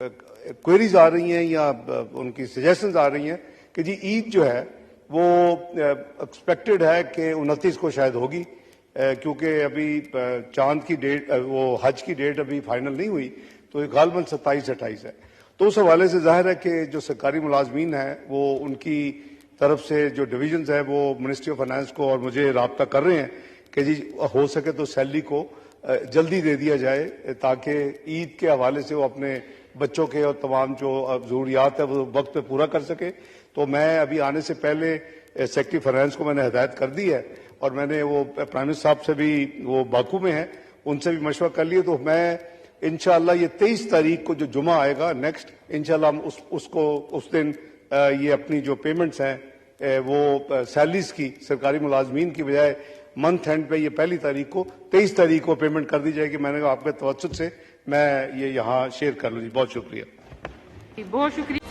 Queries आ रही हैं या उनकी सजेशंस आ रही हैं कि जी ईद जो है वो एक्सपेक्टेड है कि 29 को शायद होगी, क्योंकि अभी चांद की डेट, वो हज की डेट अभी फाइनल नहीं हुई, तो गालबन 27-28 है। तो उस हवाले से जाहिर है कि जो सरकारी मुलाजमीन हैं वो उनकी तरफ से जो डिविजन्स हैं वो मिनिस्ट्री ऑफ फाइनेंस को और मुझे राब्ता कर रहे हैं कि जी हो सके तो सैलरी को जल्दी दे दिया जाए, ताकि ईद के हवाले से वो अपने बच्चों के और तमाम जो ज़रूरियात है वो वक्त पे पूरा कर सके। तो मैं अभी आने से पहले सेक्रेटरी फाइनेंस को मैंने हिदायत कर दी है, और मैंने वो प्राइम मिनिस्टर साहब से भी, वो बाकू में हैं, उनसे भी मशवरा कर लिया। तो मैं इंशाअल्लाह ये 23 तारीख को जो जुमा आएगा नेक्स्ट, इंशाअल्लाह हम उस दिन ये अपनी जो पेमेंट्स हैं वो सैलरीज की सरकारी मुलाजमीन की बजाय मंथ एंड पे ये पहली तारीख को 23 तारीख को पेमेंट कर दी जाएगी। मैंने आपके तवज्जुह से मैं ये यहाँ शेयर कर लूँ जी। बहुत शुक्रिया। बहुत शुक्रिया।